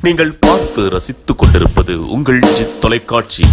நீங்கள் பார்த்து ரசித்துக் கொண்டிருப்பது உங்கள் ஜித் தொலைக்காட்சி.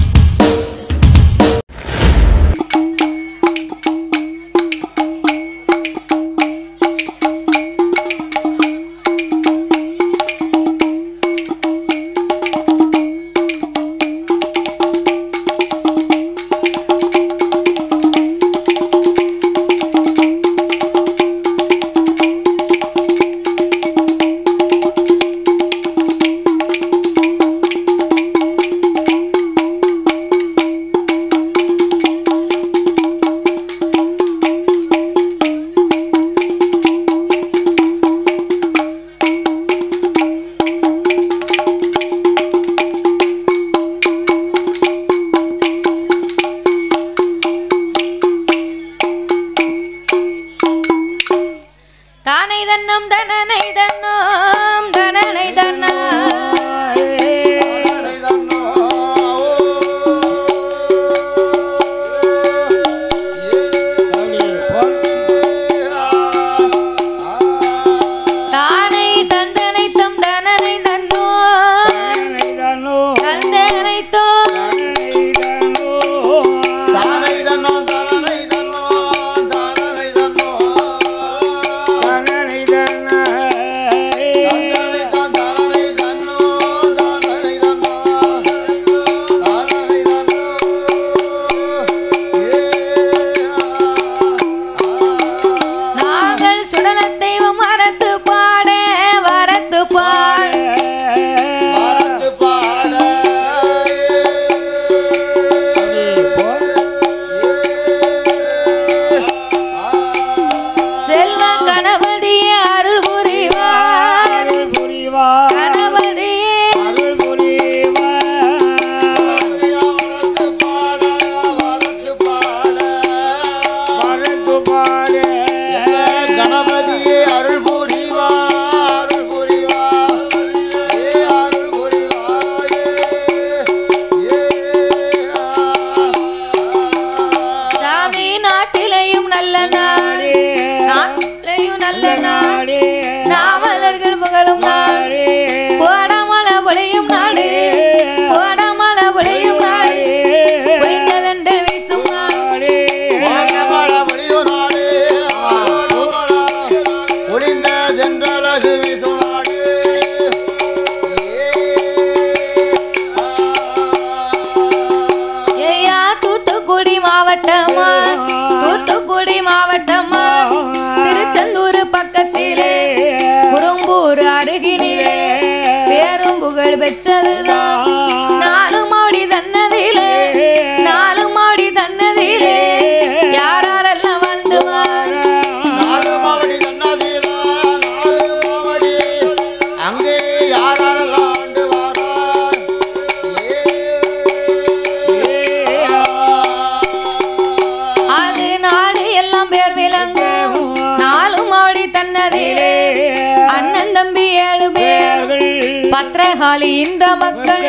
பத்ரகாளி இந்த மக்கள்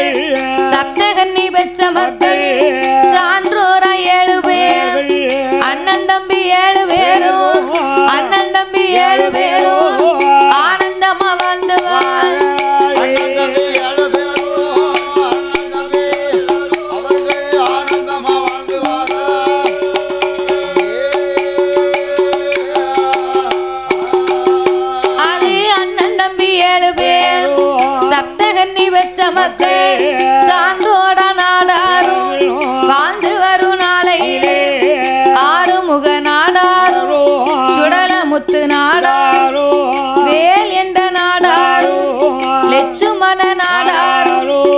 சப்தகன்னி பெற்ற மக்கள் சான்றோரா 7 பேர் அண்ணன் தம்பி 7 பேரும் அண்ணன் தம்பி 7 பேரும் ஆனந்தமா வாழ்ந்துவார். மக்கள் சான்றோட நாடாரும் வாழ்ந்து வரும் நாளையிலே ஆறுமுக நாடாரும் சுடலமுத்து நாடாரும் வேல் என்ற நாடாரும் லட்சுமண நாடாரும்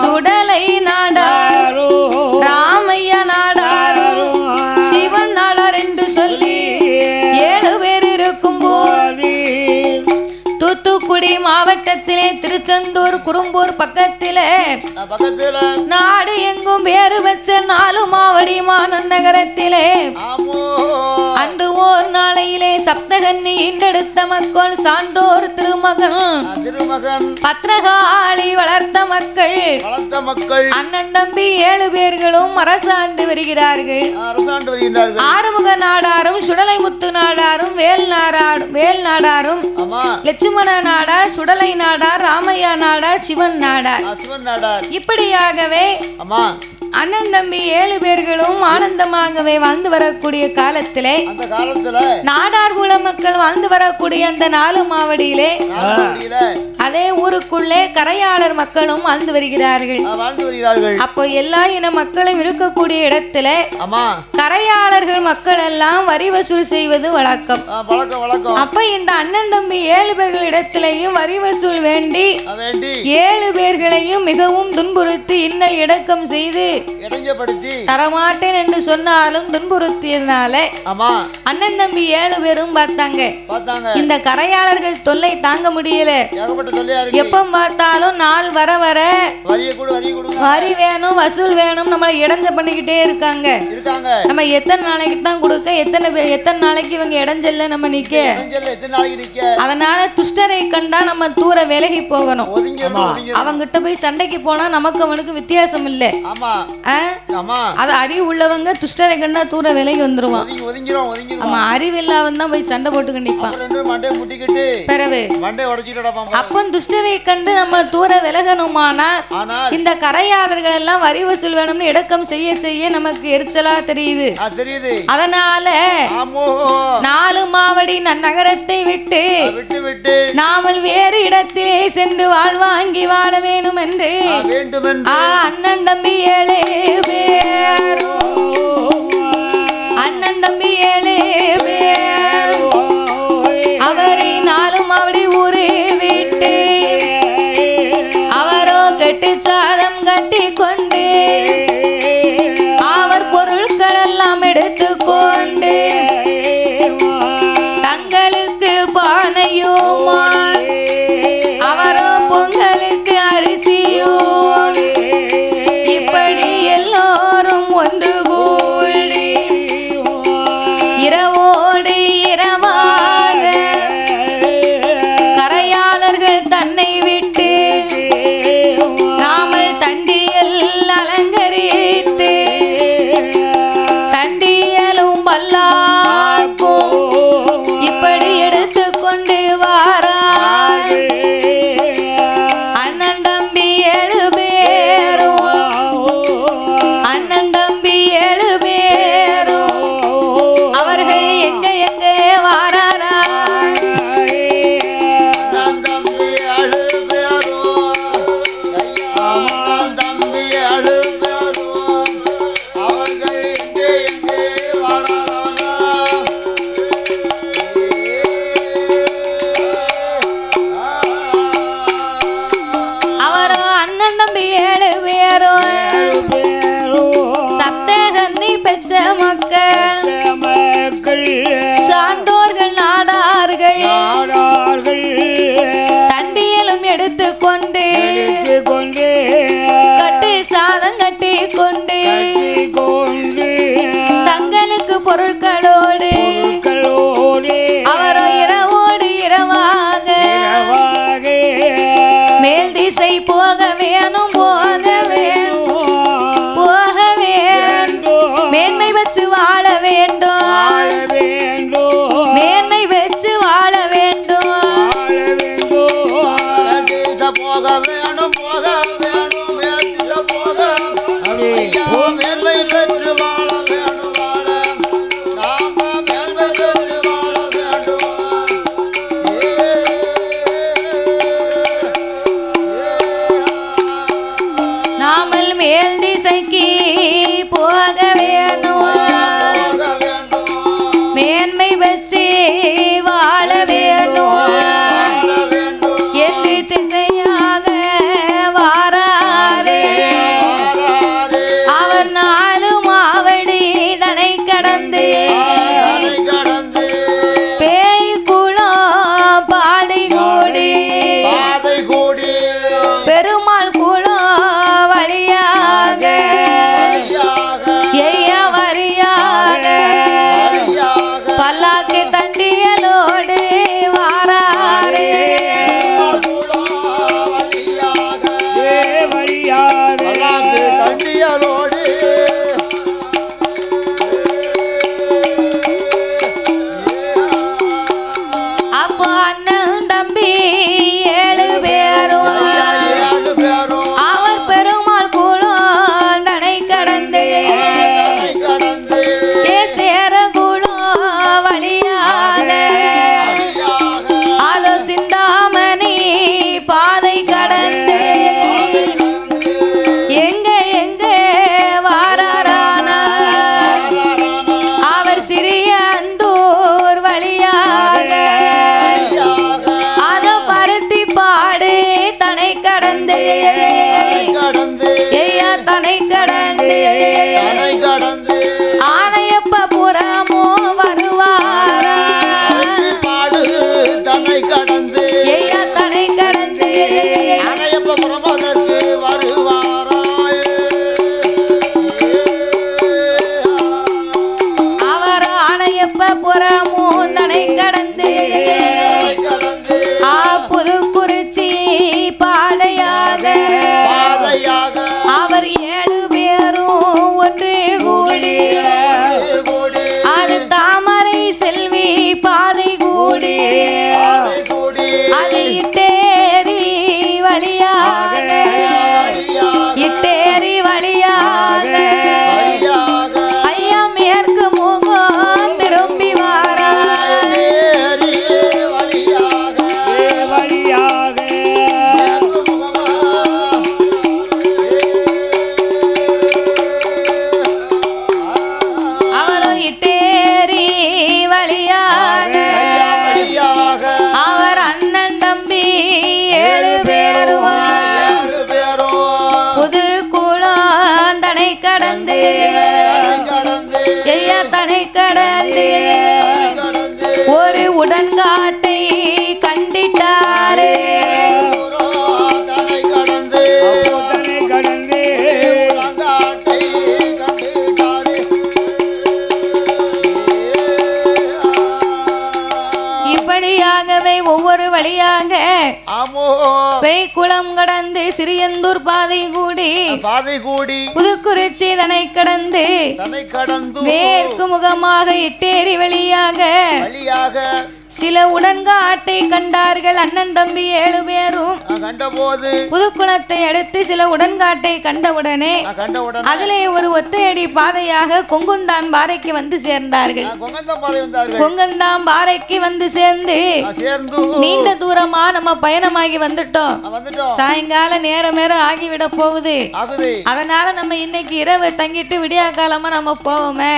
சுடலை நாடாரும் ராமைய நாடாரும் சிவன் நாடார் என்று சொல்லி 7 பேர் இருக்கும் போது தூத்துக்குடி மாவட்டத்திலே திருச்செந்தூர் குறும்பூர் பக்கத்திலே நாடு எங்கும் பேரு வச்ச 4 மாவடி மாநகரத்திலே அன்று ஓர் நாளையிலே சப்தகன்னி ஈண்டெடுத்த மக்கள் சான்றோர் திருமகன் பத்ரகாளி வளர்த்த மக்கள் அண்ணன் தம்பி 7 பேர்களும் அரசாண்டு வருகிறார்கள். ஆறுமுக நாடாரும் சுடலை முத்து நாடாரும் வேல் நாடாரும் லட்சுமண நாடார், சுடலை நாடார், ராமையா நாடார், சிவன் நாடார். இப்படியாகவே அண்ணன் தம்பி 7 பேர்களும் ஆனந்தமாகவே வாழ்ந்து வரக்கூடிய காலத்திலே நாடார் குல மக்கள் வாழ்ந்து வரக்கூடிய அந்த 4 மாவடியிலே அதே ஊருக்குள்ளே கரையாளர் மக்களும் வாழ்ந்து வருகிறார்கள். அப்போ எல்லா இன மக்களும் இருக்கக்கூடிய இடத்துல கரையாளர்கள் மக்கள் எல்லாம் வரி வசூல் செய்வது வழக்கம். அப்ப இந்த அண்ணன் தம்பி 7 பேர்கள் இடத்திலையும் வரி வசூல் வேண்டி 7 பேர்களையும் மிகவும் துன்புறுத்தி இன்னல் இடக்கம் செய்து தரமாட்டேன் என்று சொன்னாலும் துன்புறுத்தியதுனால அண்ணன் தம்பி 7 பேரும் பார்த்தாங்க இந்த கரையாளர்கள் தொல்லை தாங்க முடியல. எப்ப பார்த்தாலும் நாள் வர வர வரி வேணும் வசூல் வேணும் நம்மளை இடைஞ்ச பண்ணிக்கிட்டே இருக்காங்க. நம்ம எத்தனை நாளைக்கு தான் கொடுக்க, எத்தனை நாளைக்கு இவங்க இடைஞ்சல்ல நம்ம நிக்க. அதனால துஷ்டரை கண்டா நம்ம தூர விலகி போகணும். அவங்கிட்ட போய் சண்டைக்கு போனா நமக்கு அவனுக்கு வித்தியாசம் இல்லை. அது அறிவு உள்ளவங்க துஷ்டரை கண்டா தூர விலகி வந்துருவான். ஆமா, அறிவு இல்லாம தான் போய் சண்டை போட்டு கண்டிப்பான். அப்ப துஷ்டரை கண்டு நம்ம தூர விலகணுமானா இந்த கரையாளர்கள் எல்லாம் வரி வசூல் வேணும்னு இடக்கம் செய்ய செய்ய நமக்கு எரிச்சலா தெரியுது. அதனால 4 மாவடி நகரத்தை விட்டு நாமல் வேறு இடத்திலே சென்று வாழ்வாங்கி வாழ வேணும் என்று அண்ணன் தம்பி 7 பேரும் அண்ணன் தம்பி 7 பேரும் அவரை 4 மாவடி ஊரே விட்டு அவரோ கெட்டு சாதம் கட்டி கொண்டு அவர் பொருட்கள் எல்லாம் எடுத்துக்கொண்டு தங்களுக்கு பானையுமான் அவரோ பொங்கலுக்கு அரிசியும் இப்படி எல்லோரும் ஒன்று கூடி இரவோடு இரவாக கரையாளர்கள் தன்னை விட்டு நாமல் தண்டியல் அலங்கரித்து தண்டியலும் பல்லாக்கும் இப்படி எடுத்துக்கொண்டு வாரார். அண்ணன் தம்பி 7 பேரும் அண்ணன் தம்பி 7 பேரும் அவர்கள் எங்க எங்க வாராரா அவரோ அண்ணன் தம்பி 7 பேரும் சப்தகன்னி பெற்ற மக்கள் சான்றோர்கள் நாடார்கள் தண்டியலும் எடுத்துக்கொண்டு கட்டி சாதம் கட்டி கொண்டு தங்களுக்கு பொருட்களோடு அவரோ இரவோடு இரவாக மேல் திசை போக வேணும் போக வேணும் மேன்மை வச்சு வாழ கடந்து ஐயா தனை கடந்து ஆனையப்ப புறமோ வருவாரா தன்னை கடந்து ஐயா தனை கடந்து ஆனையப்ப புறமதற்கு வருவாரா அவர் ஆனையப்ப புறமோ தனை கடந்து புதுக்குறிச்சி பாதையாக அவர் 7 பேரும் ஒன்று கூடி அது தாமரை செல்வி பாதை கூடி அது இட்டேரி வழியாக ஐயா மேற்கு முகம் திரும்பி வாரா அவரும் இட்டேரி வழியாக அவர் அண்ணன் தம்பி 7 பேரும் புது குளம் தனை கடந்து ஐயா தனை கடந்து ஒரு உடன்காட்டை கண்டிட்டாரு இப்படியாகவே ஒவ்வொரு வழியாக குளம் கடந்து சிறியந்தூர் பாதை கூடி புதுக்குறிச்சி தனை கடந்து மேற்கு முகமாக இட்டேரி வழியாக சில உடன்காட்டை கண்டார்கள் அண்ணன் தம்பி 7 பேரும் கண்டபோது புதுக்குளத்தை அடுத்து சில உடன்காட்டை கண்டவுடனே அதிலே ஒரு ஒத்தையடி பாதையாக கொங்குந்தான் பாறைக்கு வந்து சேர்ந்தார்கள் கொங்கந்தான் பாறைக்கு வந்து சேர்ந்து நீண்ட தூரமா நம்ம பயணமாகி வந்துட்டோம் சாயங்கால நேரம் ஆகிவிட போகுது அதனால நம்ம இன்னைக்கு இரவு தங்கிட்டு விடியா காலமா நம்ம போவோமே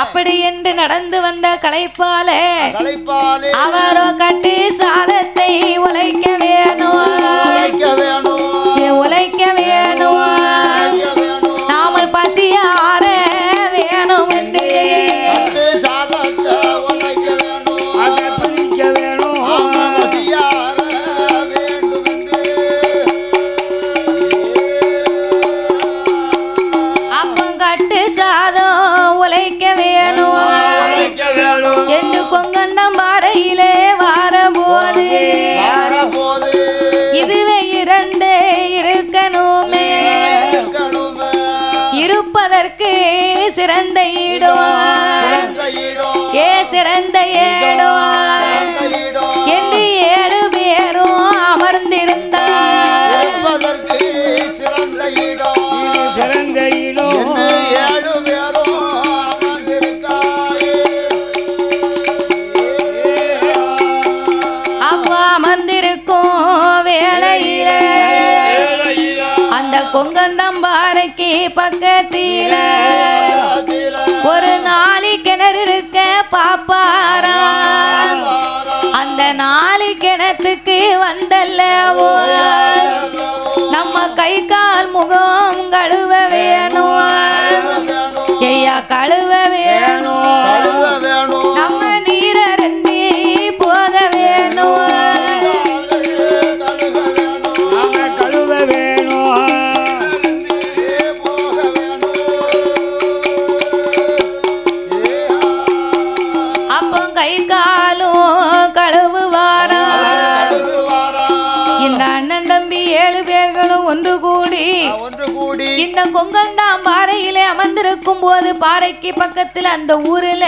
அப்படி என்று நடந்து வந்த களைப்பாலே அவரோ கட்டி சாதத்தை உழைக்க வேணும் நாமல் பசியார வேணும் என்று அப்பம் கட்டு சாதம் உழைக்க வேணும் என்று கொங்கண்டம் பாறையிலே வாரபோது இதுவே 2 இருக்கணுமே இருப்பதற்கு சிறந்த இடம் சிறந்த இடம் என்று 7 பேரும் அமர்ந்திருந்தார் அமர்ந்திருக்கும் வேளையில அந்த கொங்கந்தம்பாறைக்கு பக்கத்தில ஒரு 4 கிணறு இருக்க பாப்பாரா அந்த 4 கிணத்துக்கு வந்தல்லவோ நம்ம கை கால் முகம் கழுவ வேணும் ஐயா கழுவ வேணும் நம்ம நீரருந்தி போக வேணும் அப்போ கை காலும் கழுவுவாரா இந்த அண்ணன் தம்பி 7 பேர்களும் ஒன்று கூடி இந்த கொங்கண்டாம் பாறையிலே அமர்ந்திருக்கும் போது பாறைக்கு பக்கத்துல அந்த ஊர்ல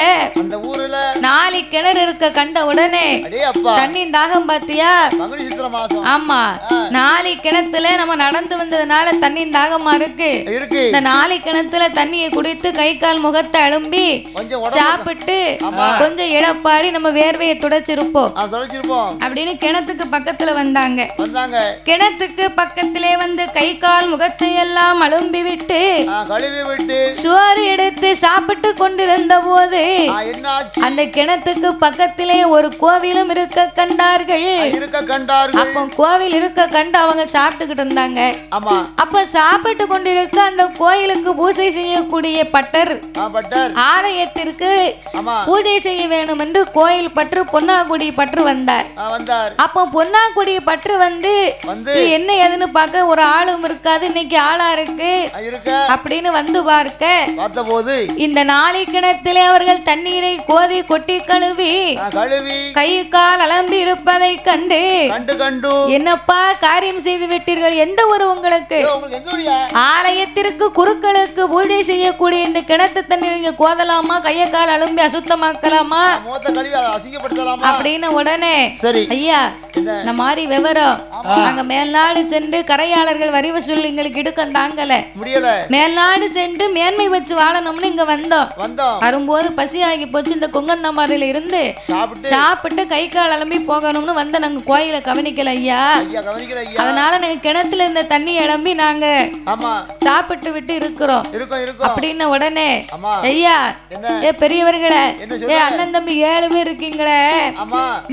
4 கிணறு இருக்க கண்ட உடனே தண்ணி தாகம் பாத்தியா ஆமா 4 கிணத்துல நம்ம நடந்து வந்ததுனால தண்ணி தாகமா இருக்கு இந்த 4 கிணத்துல தண்ணியை குடித்து கை கால் முகத்தை அழும்பி சாப்பிட்டு கொஞ்சம் இழப்பாரி நம்ம வேர்வையை துடைச்சிருப்போம் அப்படின்னு கிணத்துக்கு பக்கத்துல வந்தாங்க கிணத்துக்கு பக்கத்திலே வந்து வந்து கை கால் முகத்தை எல்லாம் அலும்பி விட்டு கழுவி விட்டு சோறு எடுத்து சாப்பிட்டு கொண்டிருந்த போது என்னாச்சு அந்த கிணத்துக்கு பக்கத்திலே ஒரு கோவிலும் இருக்க கண்டார்கள். அப்போ கோவில் இருக்க கண்டு அவங்க சாப்பிட்டுக்கிட்டு இருந்தாங்க. அப்ப சாப்பிட்டு கொண்டிருக்க அந்த கோயிலுக்கு பூஜை செய்யக்கூடிய பட்டர் ஆலயத்திற்கு பூஜை செய்ய வேண்டும் என்று கோயில் பற்று பொன்னாக்குடி பற்று வந்தார். அப்போ பொன்னாக்குடி பற்று வந்து என்ன ஏதுன்னு பார்க்க ஒரு ஆளும் இருக்காது, இன்னைக்கு ஆளா இருக்கு அப்படின்னு வந்து பார்த்தபோது இந்த நாளை கிணத்திலே அவர்கள் தண்ணீரை கோதி கொட்டி கழுவி கை கால் அலம்பி இருப்பதை கண்டு என்னப்பா காரியம் செய்து விட்டீர்கள், எந்த ஒரு உங்களுக்கு ஆலயத்திற்கு குருக்களுக்கு பூஜை செய்யக்கூடிய இந்த கிணத்து தண்ணீர் நீங்க கோதலாமா, கைய கால் அலும்பி அசுத்தமாக்கலாமா அப்படின்னு உடனே ஐயா இந்த மாதிரி விவரம் நாங்க மேல்நாடு சென்று கரையாளர்கள் வரி வசூல் எங்களுக்கு இடுக்கம் தாங்கல, மேல்நாடு சென்று மேன்மை வச்சு வாழணும்னு இங்க வந்தோம். வரும்போது பசி ஆகி போச்சு, இந்த கொங்கந்தமாரில இருந்து சாப்பிட்டு கை கால் அலம்பி போகணும்னு வந்த நாங்க கோயில கவனிக்கல ஐயா, அதனால நாங்க கிணத்துல இருந்த தண்ணி இளம்பி நாங்க சாப்பிட்டு விட்டு இருக்கிறோம் அப்படின்னு உடனே ஐயா பெரியவர்களே அண்ணன் தம்பி 7 பேர் இருக்கீங்களே,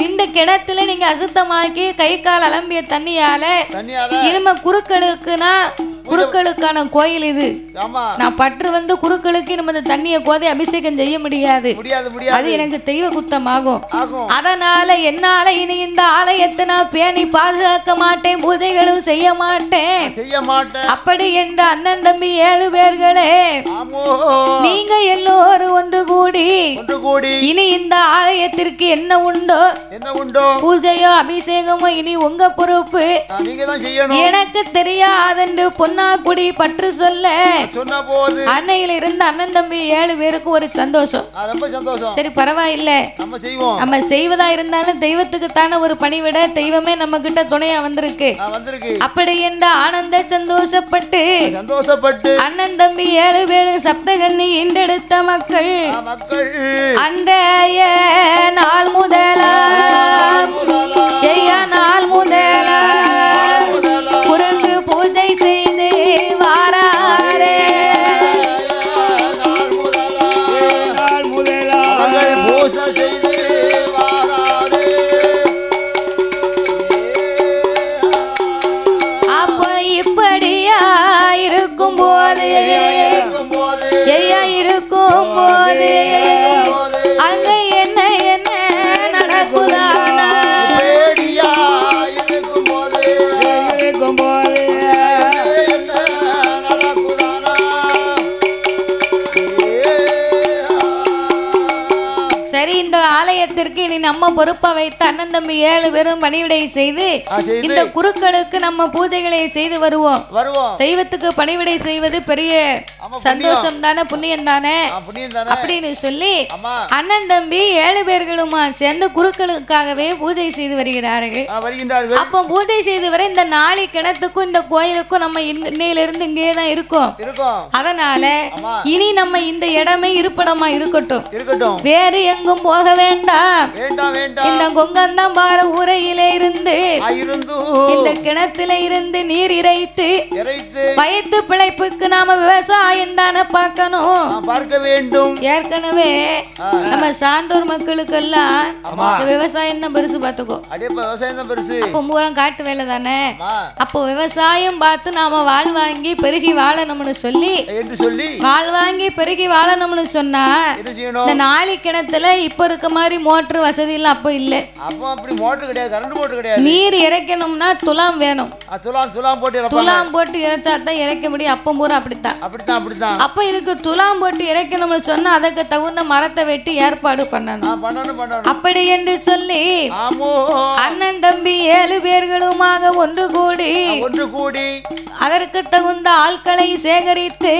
இந்த கிணத்துல நீங்க அசுத்தமாக்கி கை கால் அலம்பிய தண்ணியால இனிமே குருக்களுக்கான கோயில் இது, நான் பற்று வந்து குருக்களுக்கு நம்ம இந்த தண்ணியை கோதை அபிஷேகம் செய்ய முடியாது, அது எனக்கு தெய்வ குத்தமாகும். அதனால என்னால இனி இந்த ஆலயத்தை நான் பேணி பாதுகாக்க மாட்டேன், பூஜைகளும் செய்ய மாட்டேன். அப்படி என்ற அண்ணன் தம்பி 7 பேர்களே நீங்க எல்லோரும் ஒன்று கூடி இனி இந்த ஆலயத்திற்கு என்ன உண்டோ பூஜையோ அபிஷேகமோ இனி உங்க பொறுப்பு, எனக்கு தெரியாதென்று பொன்னாக்குடி பற்று சொல்ல அன்னையில இருந்து அண்ணன் தம்பி 7 பேருக்கு ஒரு சந்தோஷம். சரி பரவாயில்லை, நம்ம செய்வதா இருந்தாலும் தெய்வத்துக்கு தானே ஒரு பணிவிட, தெய்வமே நம்ம கிட்ட துணையா வந்திருக்கு. அப்படி என்ற ஆனந்த சந்தோஷப்பட்டு அண்ணன் தம்பி 7 பேரு சப்தகன்னி ஈண்டெடுத்த மக்கள் அன்றைய நாள் முதலா நாள் முதலா குருக்கு பூஜை செய்து வாராரே, அப்ப இப்படியா இருக்கும் போது ஐயா இருக்கும் போது அங்க என்ன நடக்குதானா சரி இந்த ஆலயத்திற்கு இனி நம்ம பொறுப்பை வைத்து அண்ணன் தம்பி 7 பேரும் பணிவிடை செய்து இந்த குருக்களுக்கு நம்ம பூஜைகளை செய்து வருவோம். தெய்வத்துக்கு பணிவிடை செய்வது பெரிய சந்தோஷம் தானே, புண்ணியம் தானே அப்படின்னு சொல்லி அண்ணன் தம்பி 7 பேர்களுமா சேர்ந்து குருக்களுக்காகவே பூஜை செய்து வருகிறார்கள். அப்போ பூஜை செய்து வர இந்த நாளை கிணத்துக்கும் இந்த கோயிலுக்கும் நம்ம இன்னையிலிருந்து இங்கே தான் இருக்கோம். அதனால இனி நம்ம இந்த இடமே இருப்பிடமா இருக்கட்டும், வேறு எங்கும் போக வேண்டாம். இந்த கொங்கந்தம்பார ஊரையிலே இருந்து இந்த கிணத்துல இருந்து நீர் இறைத்து வயிற்று பிழைப்புக்கு நாம விவசாயம் தானே பார்க்க வேண்டும். ஏற்கனவே நம்ம சான்றோர் மக்களுக்கு எல்லாம் விவசாயம் தான் பெருசு பார்த்துக்கோ, அப்போ மூலம் காட்டு வேலை தானே. அப்போ விவசாயம் பார்த்து நாம வாழ்வாங்கி பெருகி வாழணும்னு சொல்லி வாழ்வாங்கி பெருகி வாழணும்னு சொன்னா இந்த நாளை கிணத்துல இப்ப இருக்க மாதிரி மோட்டர் வசதி எல்லாம் அப்ப இல்ல. நீர் இறைக்கணும்னா துலாம் வேணும், துலாம் போட்டு இறைச்சா தான் இறைக்க முடியும். அப்ப பூரா அப்படித்தான். அப்ப இதுக்கு துலாம் போட்டு இறைக்கணும்னு சொன்னா அதுக்கு தகுந்த மரத்தை வெட்டி ஏற்பாடு பண்ணணும். அப்படி என்று சொல்லி அண்ணன் தம்பி 7 பேர்களுமாக ஒன்று கூடி அதற்கு தகுந்த ஆட்களை சேகரித்து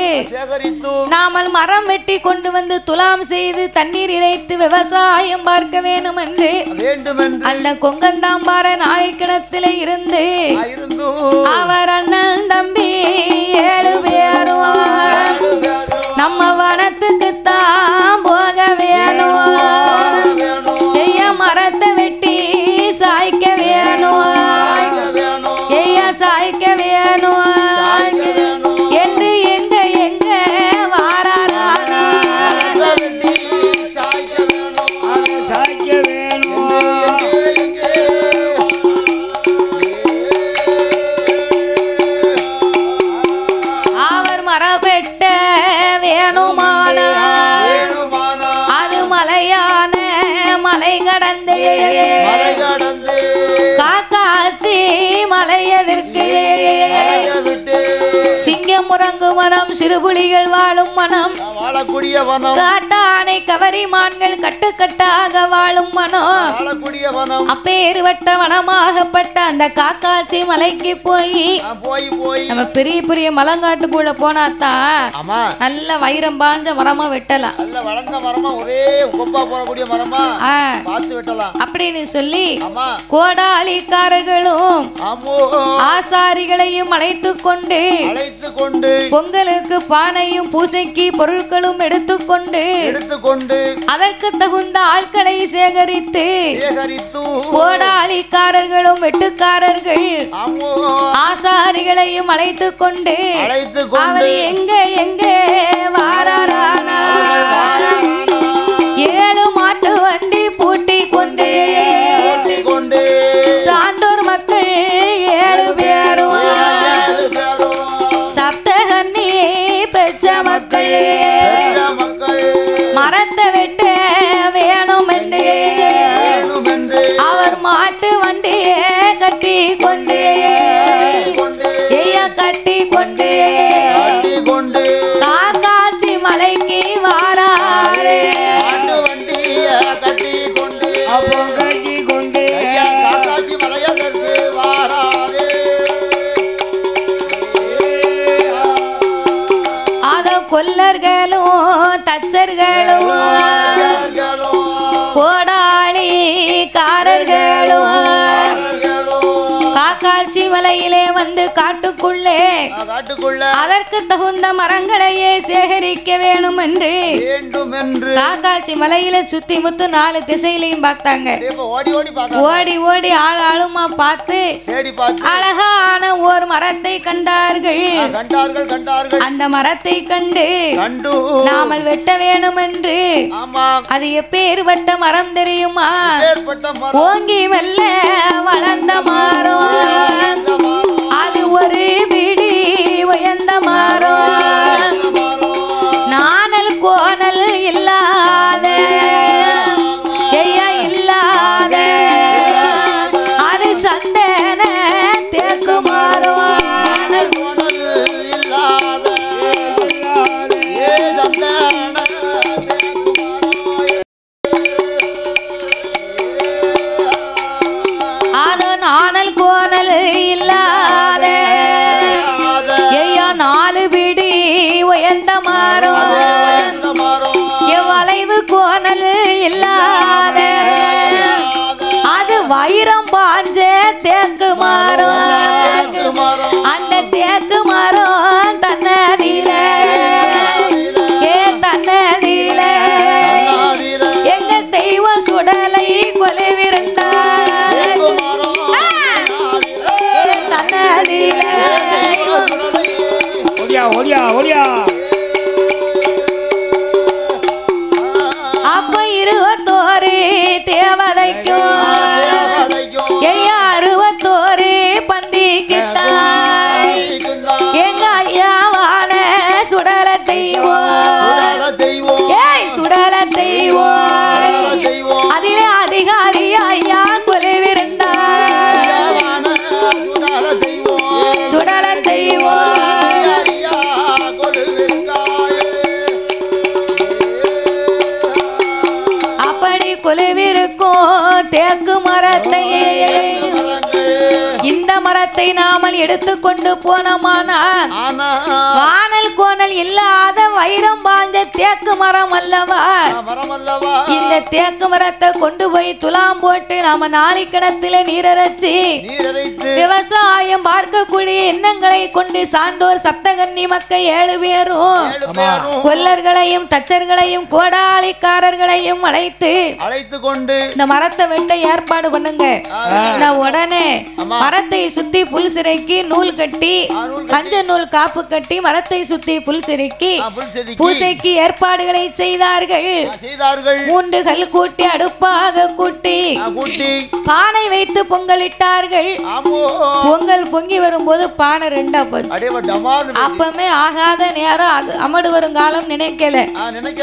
நாமல் மரம் வெட்டி கொண்டு வந்து துலாம் செய்து தண்ணீர் இறைத்து விவசாயம் பார்க்க வேண்டும் என்று அந்த கொங்கந்தாம்பார நாய்க்கிணத்தில இருந்து அவர் அண்ணன் தம்பி 7 பேரும் நம்ம வனத்துக்கு தான் போக வேணும், மரத்தை வெட்டி சாய்க்க வேணும், சாய்க்க வேணும். மனம் உறங்கு மனம் சிறுபுலிகள் வாழும் மனம் வாழக்கூடிய வனம் காட்டானை கவரிமான்கள் கட்டுக்கட்டாக வாழும் மனம் வாழக்கூடிய வனம் அப்பேறுவட்ட வனமாகப்பட்ட அந்த காக்காட்சி மலைக்கு போய் போய் நம்ம பெரிய பெரிய மலங்காட்டுக்குள்ள போனாதான் ஆமா நல்ல வைரம் பாஞ்ச மரமா வெட்டலாம் நல்ல வளர்ந்த மரமா ஒரே கொப்பா போறக்கூடிய மரமா பார்த்து வெட்டலாம் அப்படின்னு சொல்லி ஆமா கோடாளிக்காரர்களும் ஆமோ ஆசாரிகளையும் அழைத்து கொண்டு பொங்கலுக்கு பானையும் பூசைக்கு பொருட்களும் எடுத்துக்கொண்டு அதற்கு தகுந்த ஆட்களை சேகரித்து கோடாளிக்காரர்களும் வெட்டுக்காரர்கள் ஆசாரிகளையும் அழைத்து கொண்டு அவர் எங்கே வாராரானா 7 மாட்டு வண்டி பூட்டி கொண்டு சான்றோர் மக்கள் 7 பேரும் சப்தகன்னி பெற்ற மக்கள் மரத்தை வெட்ட வேணும் என்று அவர் மாட்டு வண்டியை கட்டி கொண்டு கட்டி கொண்டு காக்காட்சி மலைக்கு வாராரு கொல்லர்களும் தச்சர்களும் கோடாளிக்காரர்களும் காக்காட்சி மலையிலே வந்து காட்டுக்குள்ளே அதற்கு தகுந்த மரங்களையே சேகரிக்க வேணும் என்று காக்காட்சி மலையில சுத்தி முத்து 4 திசையிலையும் பார்த்தாங்க. ஓடி ஓடி ஆளுமா பார்த்து அழகான ஒரு மரத்தை கண்டார்கள். அந்த மரத்தை கண்டு நாமல் வெட்ட வேணும் என்று அது எப்பேற்பட்ட மரம் தெரியுமா? ஓங்கி மெல்ல வளர்ந்த மரம், அது ஒரு பிடி உயர்ந்த மரம், நாணல் கோணல் இல்லாத இல்லாத அது சந்தன தேக்கு மரம். வைரம் பாஞ்ச தேக்கு மரம், அந்த தேக்கு மரம் தன்னதில தன்னதில எங்க தெய்வ சுடலை கொலைவிருந்தார் தன்னதில. அப்ப 21 தேவதைக்கும் 61 பந்திக்குத்தாய் எங்க ஐயாவான சுடல தெய்வம், சுடல தெய்வம், அதிலே அதிகாரி ஐயா கொலைவிருந்தார் சுடல தெய்வம். அப்படி கொலைவிருக்கும் தேக்கு மரத்தை இந்த மரத்தை நாமல் எடுத்துக்கொண்டு போனோமானா வானல் கோணல் இல்லாத வைரம் பாய்ந்த தேக்கு மரம் அல்லவா? இந்த தேக்கு மரத்தை கொண்டு போய் துலாம் போட்டு நாம நாளிக்கிணத்துல நீரரைச்சி விவசாயம் பார்க்கக்கூடிய எண்ணங்களை கொண்டு சான்றோர் சப்தகன்னி மக்கள் 7 பேரும் கொல்லர்களையும் தச்சர்களையும் கோடாளிக்காரர்களையும் அழைத்து கொண்டு இந்த மரத்தை வெட்ட ஏற்பாடு பண்ணுங்க. நான் உடனே மரத்தை சுத்தி புல் சிறைக்கு நூல் கட்டி பஞ்ச நூல் காப்பு கட்டி மரத்தை சுத்தி புல் சிறைக்கு பூசைக்கு ஏற்பாடுகளை செய்தார்கள். 3 கல் கூட்டி அடுப்பாக கூட்டி பானை வைத்து பொங்கலிட்டார்கள். பொங்கல் பொங்கி வரும்போது பானை ரெண்டா போச்சு. அப்பமே ஆகாத நேரம் அமடு வரும் காலம் நினைக்கல.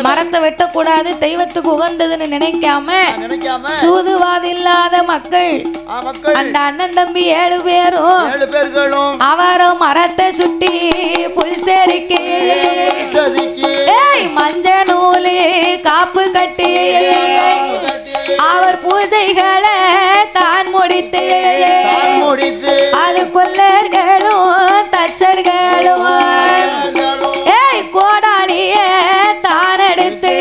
மரத்தை வெட்டக்கூடாது, தெய்வத்துக்கு உகந்ததுன்னு நினைக்காம சூதுவாது இல்லாத மக்கள் அந்த அண்ணன் தம்பி 7 பேரும் அவரும் மரத்தை சுட்டி புல் சேரிக்கு மஞ்ச நூலு காப்பு கட்டி அவர் பூஜைகளை தான் முடித்து அது கொல்லர்களும் தச்சர்களும் கோடாலிய தான் எடுத்து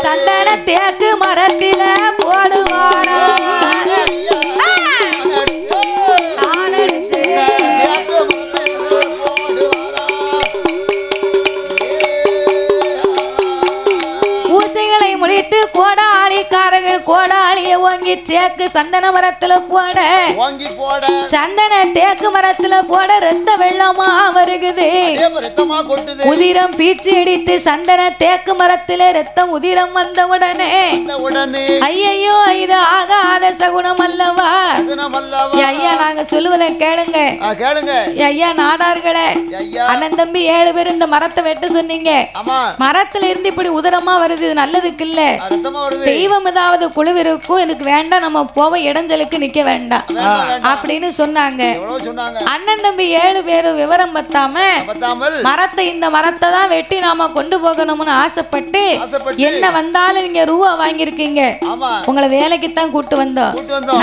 சந்தன தேக்கு மரத்தில போடுவாரா கோடாலிய ஓங்கி தேக்கு சந்தன மரத்துல போட சந்தன தேக்கு மரத்துல போட ரத்த வெள்ளமா வருகுது. உதிரம் பீச்சி அடித்து சந்தன தேக்கு மரத்துல ரத்தம் உதிரம் வந்த உடனே ஐயோ இது ஆகாத சகுனம் அல்லவா? ஐயா நாங்க சொல்லுவதை கேளுங்க ஐயா நாடார்களே. அண்ணன் தம்பி 7 பேர் இந்த மரத்தை வெட்ட சொன்னீங்க. மரத்துல இருந்து இப்படி உதிரமா வருது, நல்லதுக்கு இல்ல. தெய்வம் ஏதாவது குழுவிருக்கும், எனக்கு வேண்டாம், நம்ம போவ இடைஞ்சலுக்கு நிக்க வேண்டாம் அப்படின்னு சொன்னாங்க. அண்ணன் தம்பி 7 பேரும் விவரம் பத்தாமல் மரத்தை இந்த மரத்தை தான் வெட்டி நாம கொண்டு போகணும்னு ஆசைப்பட்டு என்ன வந்தாலும் நீங்க ரூபா வாங்கிருக்கீங்க, உங்களை வேலைக்கு தான் கூட்டு வந்தோம்,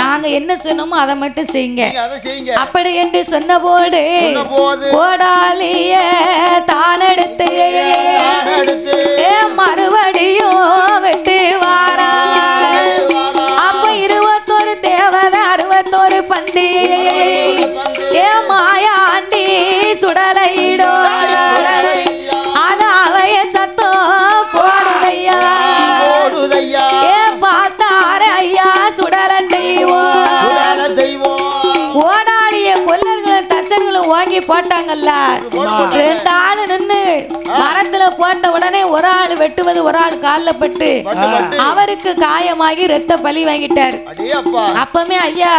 நாங்க என்ன சொன்னோமோ அதை மட்டும் செய்யுங்க அப்படி என்று சொன்ன போது கோடாலிய தான் எடுத்து மறுபடியும் வெட்டு வாரா. அப்ப 21 தேவதை 61 பந்தி மாயாண்டி சுடலையிடோ அவைய சத்தம் போடுதையா பார்த்தார ஐயா சுடல தெய்வம் ஓடாடிய கொல்லர்களும் தச்சர்களும் வாங்கி போட்டாங்கல்ல. 2 ஆளு நின்னு மரத்துல போட்ட உடனே ஒரு ஆள் வெட்டுவது ஒரு ஆள் காலில் பட்டு அவருக்கு காயமாகி ரத்த பலி வாங்கிட்டாரு. அப்பமே ஐயா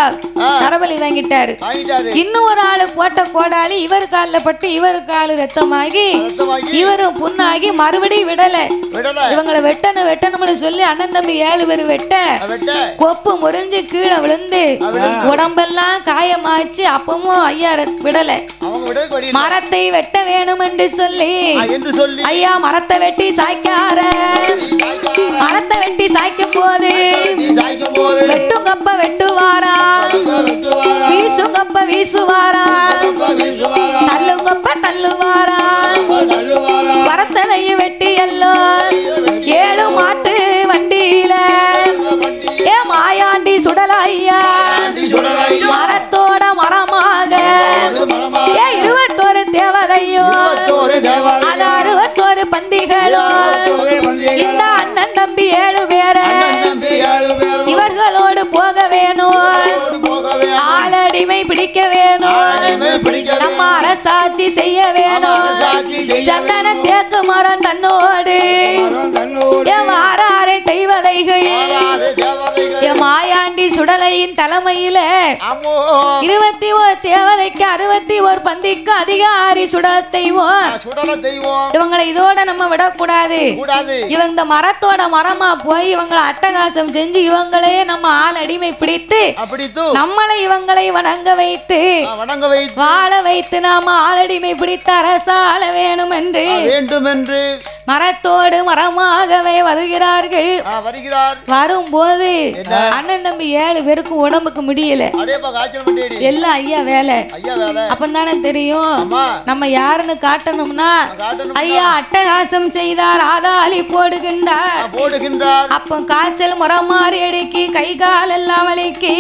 தரபலி வாங்கிட்டாரு. இன்னும் ஒரு ஆளு போட்ட கோடாளி இவர் காலில் பட்டு இவரு காலு ரத்தமாகி இவரும் புண்ணாகி மறுபடியும் விடல. இவங்களை வெட்டணும்னு சொல்லி அண்ணன் தம்பி 7 பேர் வெட்ட கொப்பு முறிஞ்சு கீழே விழுந்து உடம்பெல்லாம் காயமாச்சு. அப்பமும் ஐயா விடல. மரத்தை வெட்ட வேணும் என்று சொல்லி ஐயா மரத்தை வெட்டி சாய்க்கார மரத்தை வெட்டி சாய்க்கும் போது வெட்டுங்கப்ப வெட்டுவாரா, வீசுங்கப்ப வீசுவாரா, தள்ளுங்கப்ப தள்ளுவாரா. மரத்தனையும் வெட்டி எல்லாம் 7 மாட்டு வண்டியில மாயாண்டி சுடலையா மரத்தோட மரமாக 21 தேவதையும் 61 பந்திகளும் இந்த அண்ணன் தம்பி 7 பேரை இவர்களோடு போக வேணும், ஆளடிமை பிடிக்க வேணும், நம்ம அரசாட்சி செய்ய வேணும். சந்தன தேக்கு மரம் தன்னோடு வாராரை தெய்வதைகள் மாயாண்டி சுடலையின் தலைமையில 21 தேவதைக்கு 61 பந்திக்கு அதிகாரி சுடல தெய்வம். இவங்களை இதோட நம்ம விடக்கூடாது. இவங்க மரத்தோட மரமா போய் இவங்களை அட்டகாசம் செஞ்சு இவங்களே நம்ம ஆள் அடிமை பிடித்து நம்மளை இவங்களை வணங்க வைத்து வாழ வைத்து நாம ஆளடிமை பிடித்து அரசாள வேணும் என்று மரத்தோடு மரமாகவே வருகிறார்கள். வரும்போது அண்ணன் தம்பி 7 பேருக்கு உடம்புக்கு முடியல. எல்லாம் ஐயா வேலை. அப்பதானே தெரியும் நம்ம யாருன்னு காட்டணும்னா ஐயா அட்டகாசம் செய்தார், ஆதாளி போடுகின்றார். அப்ப காய்ச்சல் முறமாறி அடிக்கி கை கால் எல்லாம் வலிக்கு.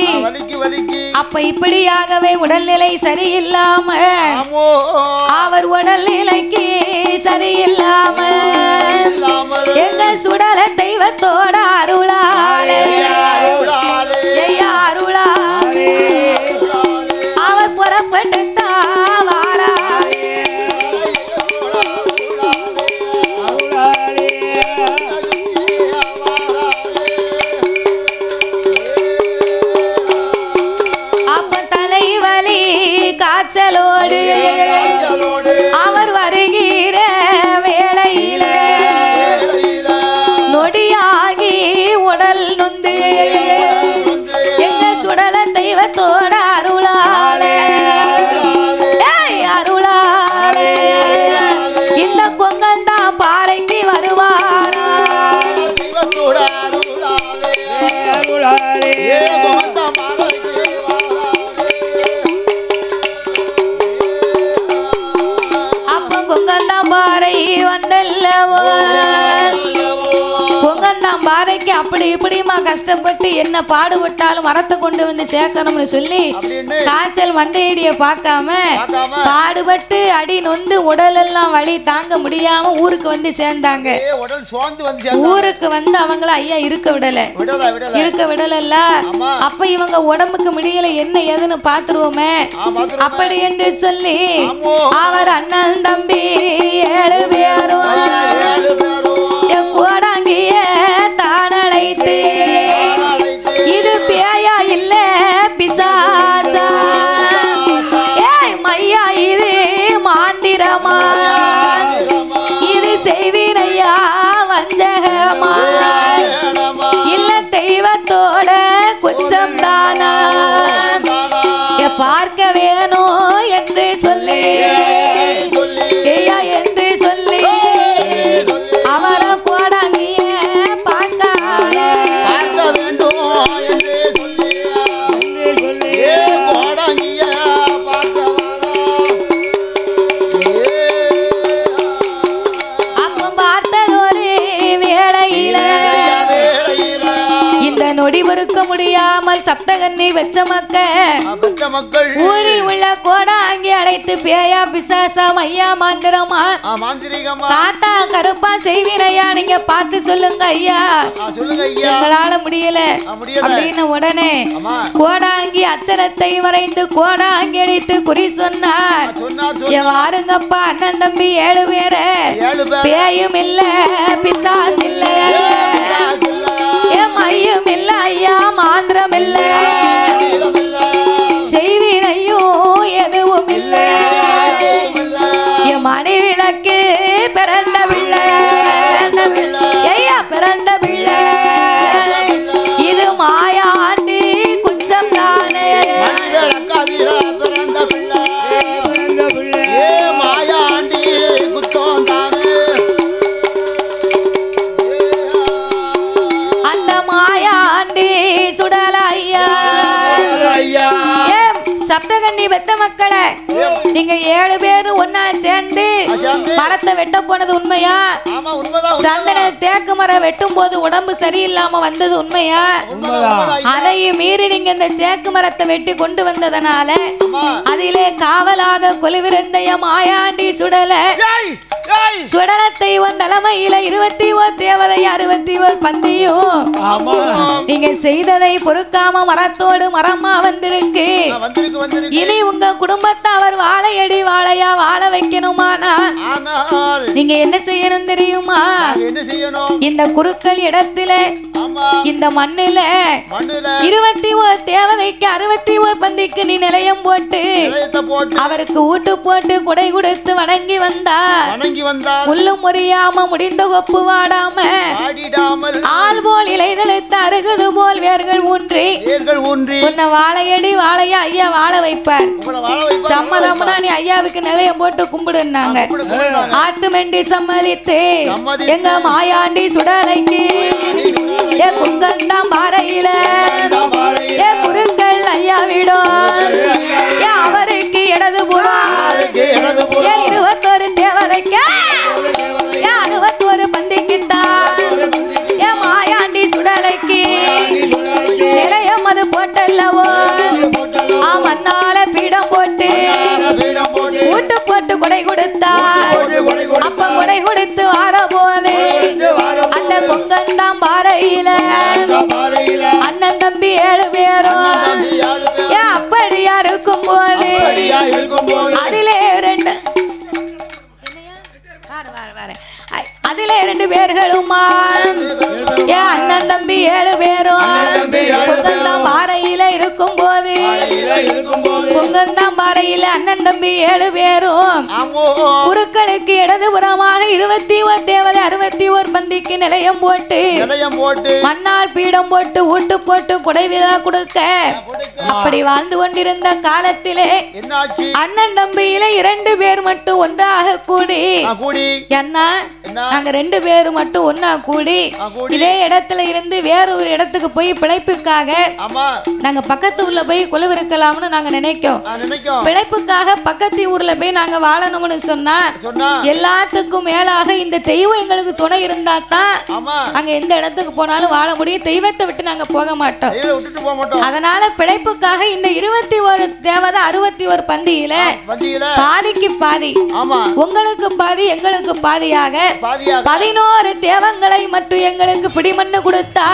அப்ப இப்படியாகவே உடல்நிலை சரியில்லாம அவர் உடல்நிலைக்கு சரியில்லாம எங்க சுடல தெய்வத்தோட அருளாலே அவர் புறப்பட்டு தெய்வத்தோட அருளாலே அருளாலே இந்த கொங்கந்தான் பாறைக்கு வருவாரா தெய்வத்தோட அருளாலே அப்ப கொங்கந்தான் பாறை வந்தல்லவோ கொங்கந்தான் பாறைக்கு அப்படி இப்படிமா கஷ்டப்பட்டு என்ன பாடுபட்டாலும் மரத்தை கொண்டு வந்து சேர்க்கணும்னு சொல்லி காய்ச்சல் மண்டையடிய பார்க்காம பாடுபட்டு அடி நொந்து உடல் எல்லாம் வலி தாங்க முடியாம ஊருக்கு வந்து சேர்ந்தாங்க. ஊருக்கு வந்து அவங்கள ஐயா இருக்க விடல. அப்ப இவங்க உடம்புக்கு முடியல என்ன ஏதுன்னு பாத்துருவோமே அப்படி என்று சொல்லி அவர் அண்ணன் தம்பி 7 பேரும் கோடாங்கிய தானழைத்து இது பேயா இல்ல பிசாசா மையா இது மாந்திரமா இது செய்வீரையா வஞ்சகமா இல்ல தெய்வத்தோட குச்சம் தானா பார்க்க வேணும் என்று சொல்லி என்று சொல்லி அவரை கோடாங்கிய பார்க்க வேண்டும் என்று சொல்லி கோடாங்கிய அப்ப பார்த்ததொரு வேளையில இந்த நொடி பொறுக்க முடியாமல் சப்தகன்னி வெச்ச மக்கள் ஊரில் உள்ள கோடாங்கி அழைத்து பேயா பிசாசா மையா மாந்திரமா தாத்தா கருப்பா செய்வீனையா நீங்க பார்த்து சொல்லுங்க ஐயா எங்களால முடியல அப்படின்னு உடனே கோடாங்கி அச்சரத்தை வரைந்து கோடாங்கி அடித்து குறி சொன்னார். வாருங்கப்பா அண்ணன் தம்பி 7 பேரு பேயும் இல்ல பிசாஸ் இல்ல மையம் இல்ல ஐயா மாந்திரம் இல்ல செய்வீனையும் எதுவும் இல்ல என் மணி விளக்கு பிறந்த பிள்ளை ஐயா பிறந்த பிள்ளை இது மாயாண்டி குச்சம் தானே பிறந்த பிள்ளை மாயாண்டி குத்தம் தானே அந்த மாயாண்டி சுடல ஐயா சப்தகன்னி வெத்த மக்களை நீங்க 7 பேரும் ஒன்னா சேர்ந்து மரத்தை வெட்ட போனது உண்மையா? சந்தன தேக்கு மரம் வெட்டும் போது உடம்பு சரியில்லாம வந்தது உண்மையா? அதையும் மீறி நீங்க இந்த சேக்கு மரத்தை வெட்டி கொண்டு வந்ததனால அதிலே காவலாக கொலுவிருந்த மாயாண்டி சுடலத்தை உன் தலைமையில 21 தேவதை 61 பந்தியும் நீங்க செய்ததை பொறுக்காம மரத்தோடு மரமா வந்திருக்கு. இனி உங்க குடும்பத்தை அவர் வாழையடி வாழையா வாழ வைக்கணுமானா நீங்க என்ன செய்யணும் தெரியுமா? இந்த குருக்கள் இடத்துல இந்த மண்ணுல 21 தேவதைக்கு 61 பந்திக்கு நீ நிலையம் போட்டு அவருக்கு ஊட்டு போட்டு குடை கொடுத்து வணங்கி வந்தார். புல்லும் முறியாம முடிந்த கொப்பு வாடாம ஆள் போல் இலைதழுத்து அருகுது போல் வேர்கள் ஊன்றி உன்னை வாழையடி வாழையா ஐயா வாழ வைப்பார். சம்மதம்னா நீ ஐயாவுக்கு நிலையம் போட்டு கும்பிடுனாங்க. ஆட்டு மெண்டி சம்மதித்து எங்க மாயாண்டி சுடலைக்கு ஏ குங்கந்தான் பாறையில ஏ குருக்கள் ஐயா விடும் ஏ அவருக்கு இடதுபுறம் ஏ 21 தேவதைக்கு ஏ 61 பந்திக்குத்தான் ஏ மாயாண்டி சுடலைக்கு நிலையம் அது போட்டல்லவோ மண்ணால பீடம் போட்டு ஊட்டு போட்டு கொடை கொடுத்தார். அப்ப கொடை கொடுத்து வார போது அந்த கொங்கந்தான் பாறையில அண்ணன் தம்பி 7 பேரும் அப்படியா இருக்கும் போது அதிலே 2 பேர்களுமா ஏன் அண்ணன் தம்பி 7 பேரும் கொங்கந்தான் பாறையில இருக்கும் போது கொங்கந்தான் பாறையில அண்ணன் தம்பி 7 பேரும் குருக்களுக்கு இடதுபுறமாக 21 தேவதை 61 பந்திக்கு நிலையம் போட்டு மண்ணால் பீடம் போட்டு ஊட்டு போட்டு குடைவிழா கொடுக்க அப்படி வாழ்ந்து கொண்டிருந்த காலத்திலே அண்ணன் தம்பியில 2 பேர் மட்டும் ஒன்றாக கூடி என்ன நாங்க 2 பேர் மட்டும் ஒன்னா கூடி இதே இடத்துல இருந்து வேற ஒரு இடத்துக்கு போய் பிழைப்புக்காக நாங்க பக்கத்து ஊர்ல போய் குழுவிருக்கலாம்னு நாங்க நினைக்கோம். பிழைப்புக்காக பக்கத்து ஊர்ல போய் நாங்க வாழணும்னு சொன்னா எல்லாத்துக்கும் மேலாக இந்த தெய்வம் எங்களுக்கு துணை இருந்தா தான் அங்க எந்த இடத்துக்கு போனாலும் வாழ முடியும். தெய்வத்தை விட்டு நாங்க போக மாட்டோம். அதனால பிழைப்புக்காக இந்த 21 தேவதை 61 பந்தியில பாதிக்கு பாதி உங்களுக்கு பாதி எங்களுக்கு பாதியாக 11 தேவங்களை மட்டும் எங்களுக்கு பிடிமண்ணு கொடுத்தா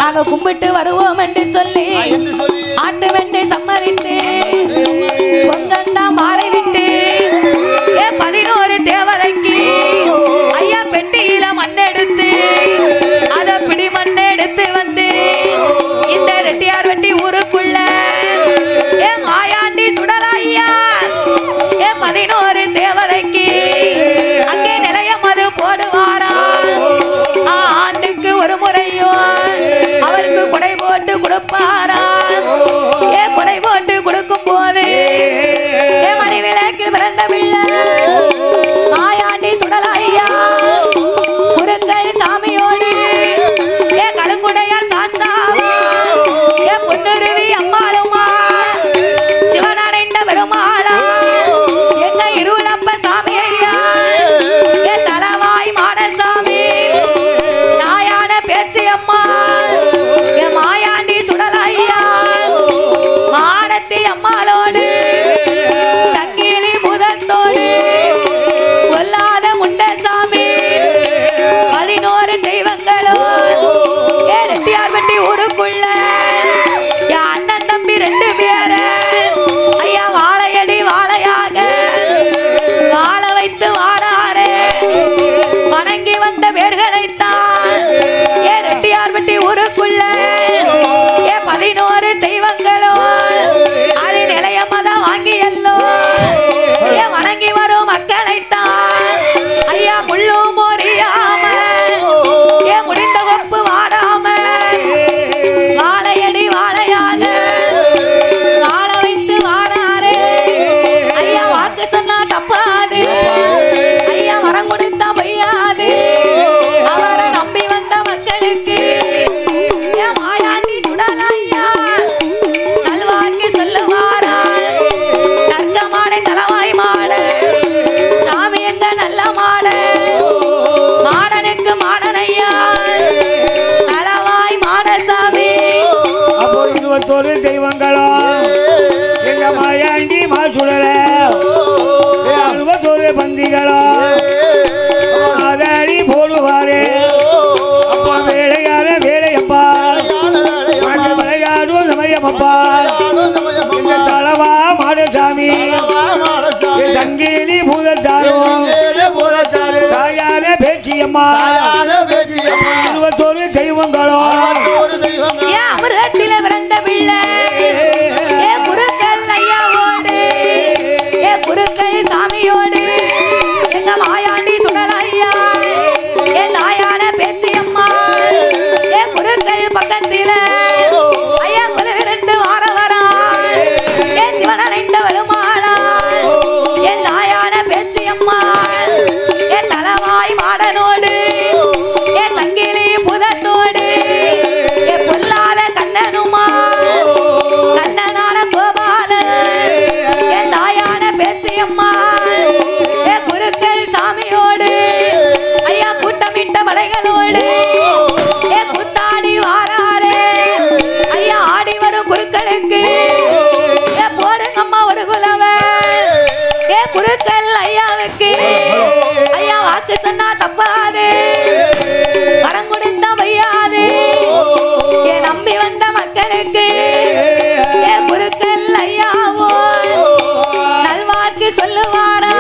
நாங்க கும்பிட்டு வருவோம் என்று சொல்லி ஆட்டு வெண்டு சம்மதித்து கொங்கண்டா மாறை விட்டு 11 தேவதைக்கு ஐயா பெட்டியில மண்ணெடுத்து அத பிடி மண்ணை எடுத்து வந்து இந்த ரெட்டியார் வெட்டி ஊருக்குள்ள மாயாண்டி சுடலாய்யா 11 தேவதைக்கு அங்கே நிலையம் அது போடுவாரா ஆண்டுக்கு ஒரு முறையோ அவருக்கு குடை போட்டு கொடுப்பாரா குடை போட்டு கொடுக்கும் போது மணி விளக்கில் பிறந்த பிள்ளை மாயாண்டி சுடலாய்யா குருக்கள் சாமியோடு கழுங்குடையார் சாஸ்தாவா பொன்னுருவி அம்மாளுமா சிவனடைந்த பெருமாளா எங்க இருளப்ப சாமி ஐயா தலவாய் மாடசாமி நாயான பேச்சு அம்மா மாயாண்டி சுடலாய்யா மாடத்தி அம்மாளோடு சங்கிலி முதத்தோடு கொல்லாத முண்டசாமி 11 தெய்வங்களோ ரெட்டியார் வெட்டி ஊருக்குள்ள அண்ணன் தம்பி 2 பேர ஐயா வாழையடி வாழையாக வாழ வைத்து வாராரே வணங்கி வந்த பேர்களைத்தான் ரெட்டியார் வெட்டி ஊருக்குள்ள 11 தெய்வங்களோ அது நிலையமாதான் வாங்கி எல்லோ வணங்கி வரும் மக்களைத்தான் ஐயா முள்ளும் மொறியாம முடிந்த கொப்பு வாடாம வாழையடி வாழையாக வாழ வைத்து வாராரே ஐயா வாக்கு சொன்னா தப்பாது ஐயா வரம் கொடுத்தா பையாது அவரை நம்பி வந்த மக்களுக்கு மாயாண்டி சுடலாய்யா நல்வாக்கு சொல்லுவாரா தங்க மாடை தலவாய் மாட சாமி எங்க நல்ல மாட மாடனுக்கு மாடனையா தலவாய் மாட சாமி அப்போ 21 தெய்வங்களோ எங்க மாயாண்டி மாசுடல 61 பந்திகளோ அதாரி போடுவாரே அப்போ வேலையார வேலையப்பா விளையாடும் சமயமப்பா எங்க தலவா மாடசாமி சங்கிலி பூதத்தாரும் தாயார பேச்சியம்மா 21 தெய்வங்களோ அமிர்தத்தில பிறந்த பிள்ளை குருக்கள் ஐயாவோடு குருக்கள் சாமியோடு எங்க மாயாண்டி சுடலாய்யா நாயான பேச்சியம்மா குருக்கள் பக்கத்தில ஐயா குழுவிருந்து வார வரா சிவனடைந்த வருமானா நாயான பேச்சியம்மா தலவாய் மாடனோடு சங்கிலி புதத்தோடு பொல்லாத கண்ணனுமா கண்ணனான கோபால தாயான பேச்சியம்மா குருக்கள் சாமியோடு ஐயா கூட்டமிட்ட மலைகளோடு கூத்தாடி வாராரே ஐயா ஆடி வரும் குருக்களுக்கு போடுங்கம்மா ஒரு குலவ குருக்கள் ஐயாவுக்கு ஐயா வாக்கு சொன்னா தப்பாது வரம் கொடுத்தா வையாது நம்பி வந்த மக்களுக்கு குருக்கள் ஐயாவோ நல்வாக்கு சொல்லுவாரா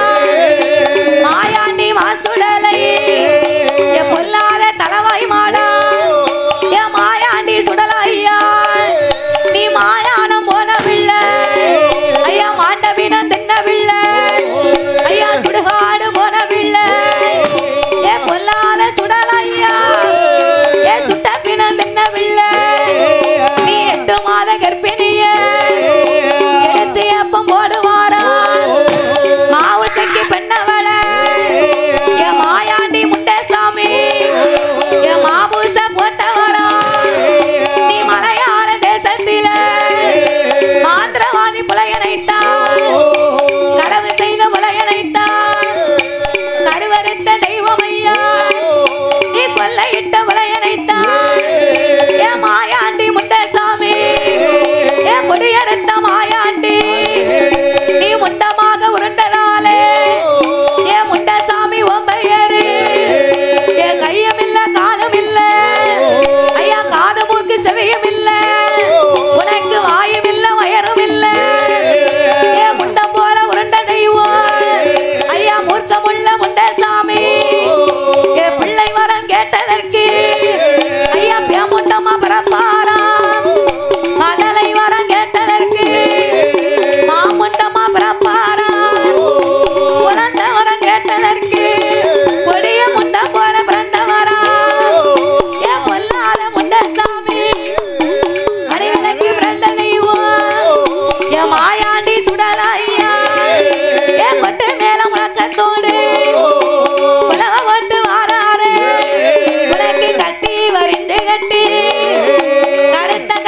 மாயாண்டி மாசுடலை பொல்லாத தலவாய் மாடா மாயாண்டி சுடலையா நீ மாயானம் போன பிள்ளை ஐயா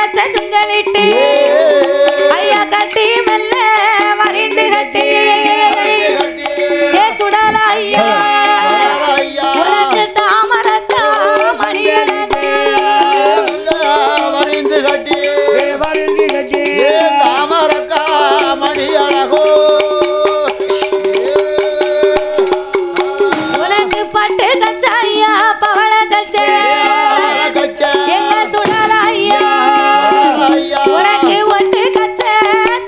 பச்சை சுங்கலிட்டு ஐயா கட்டி மெல்ல வரிந்து கட்டி ஏ சுடல ஐயா உனக்கு தாமரத்தா மணியழகு வரிந்து கட்டி தாமரக்கா மணி அழகோ உனக்கு பட்டு கச்சா ஐயா பவள கச்சை எங்க சுடல ஐயா உனக்கு ஒட்டு கச்சை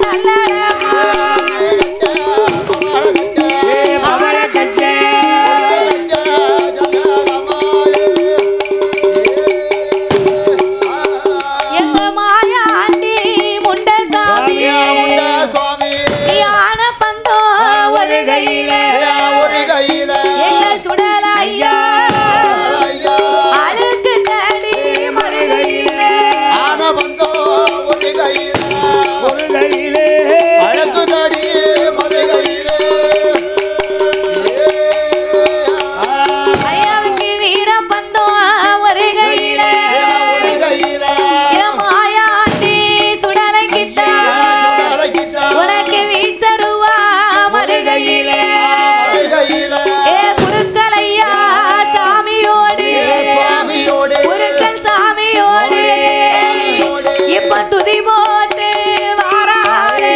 தள்ளடமா பவள கச்சை எங்க மாயாண்டி முண்டசாமி யான பந்தோ ஒரு கையில எங்க சுடல ஐயா அழுக்கு தடி மறுகையில ஐயாவுக்கு வீர பந்தோ ஒரு கையில என் மாயாண்டி சுடலை கிட்ட உனக்கு வீச்சருவா மறுகையில ஏ குருக்கள் ஐயா சாமியோடு குருக்கள் சாமியோடு இப்ப துதி போட்டு வாராரு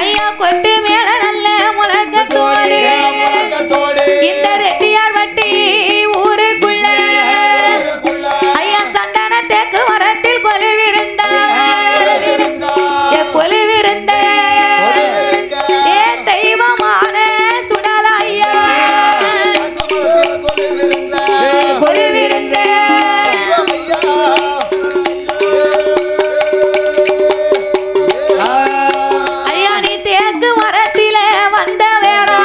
ஐயா கொட்டு மேல நல்ல முழக்கத்தோடு இந்த ரெட்டியார் வட்டி ஊருக்குள்ள ஐயா சந்தன தேக்கு மரத்தில் கொலுவிருந்தார் கொலுவிருந்த ஏ தெய்வமான சுடல ஐயா கொலுவிருந்த ஐயா நீ தேக்கு மரத்தில வந்த வேறா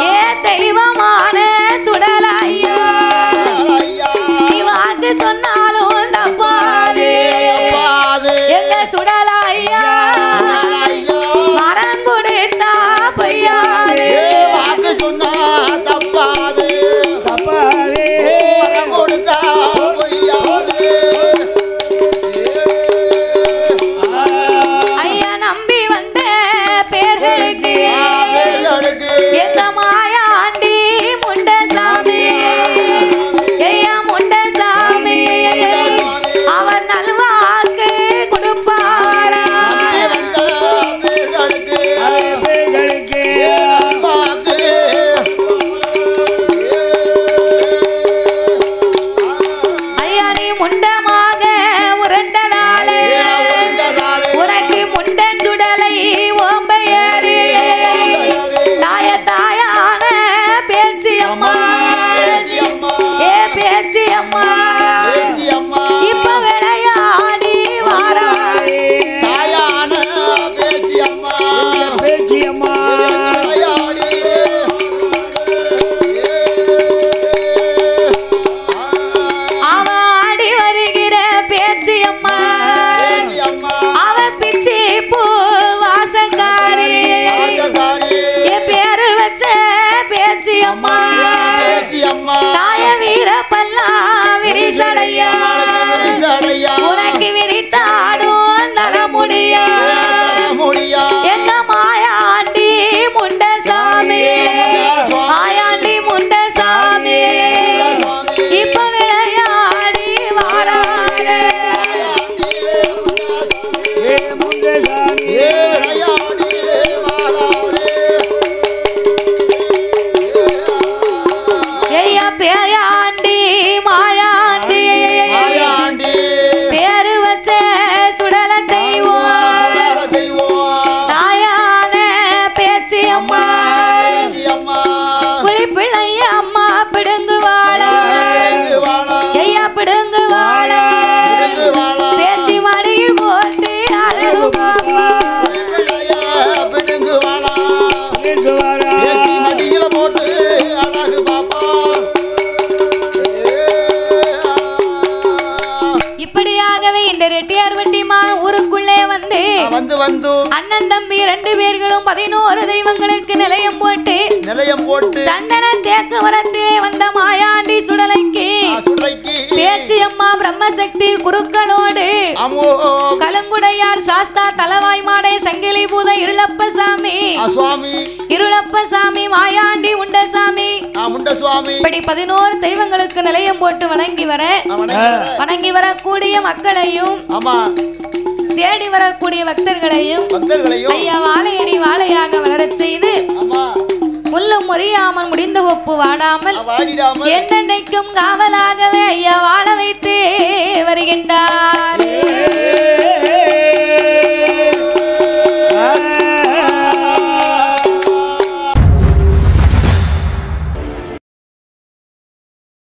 ஏ தெய்வமான சுடல ஐயா நீ வாக்கு சொன்னாலும் தப்பாது எங்க சுடல ஐயா மரம் கொடுத்தா பொய்யாது சொன்னா தப்பாது கொடுத்தா பொய்யாது ஐயா நம்பி வந்த பேர்களுக்கு எங்க மாயாண்டி முண்டசாமி ஐயா முண்டசாமி அவர் நல்வாக்கு கொடுப்பாரா ஐயா நீ முண்டமாக உருண்டனாலே உனக்கு முண்டன் சுடலை ஓம்பையரு தாயான பேச்சு அம்மா ஏ பேச்சு அம்மா இப்ப விளையாடி வாராடி அவ ஆடி வருகிற பேச்சு அம்மா அவ பிச்சி பூ வாசக்காரி என் பேரு வச்ச பேச்சு அம்மா தாய வீர பல்லா விரிசடையா உனக்கு விரித்தாடும் தலைமுடியா எங்க மாயாண்டி முண்டசாமி மாயாண்டி முண்டசாமி இப்ப விளையாடி வாராரு ஐயா பேயாண்டி மாயாண்டி பேரு வச்ச சுடல தெய்வம் தாயான பேச்சு அம்மா குளிப்பிள்ளைய அம்மா பிடுங்குவாள ஐயா பிடுங்குவாள பேச்சு மடியில் போட்டு அழுகுவாமா இப்படியாகவே இந்த ரெட்டியார் வண்டி ஊருக்குள்ளே வந்து அண்ணன் தம்பி 2 பேர்களும் 11 11 தெய்வங்களுக்கு நிலையம் போட்டு சந்தன தேக்கு வரத்தே வந்த மாயாண்டி சுடலைக்கு பேச்சு அம்மா பிரம்மசக்தி குருக்களோடு கலங்குடையார் சாஸ்தா தலவாய் மாடை சங்கிலி பூத இருளப்பசாமி மாயாண்டி உண்டசாமி இப்படி 11 தெய்வங்களுக்கு நிலையம் போட்டு வணங்கி வரக்கூடிய மக்களையும் தேடி வரக்கூடிய பக்தர்களையும் ஐயா வாழையடி வாழையாக வளரச் செய்து முள்ளும் முறியாமல் முடிந்த ஒப்பு வாடாமல் என்னென்னைக்கும் காவலாகவே ஐயா வாழ வைத்து வருகின்றார்.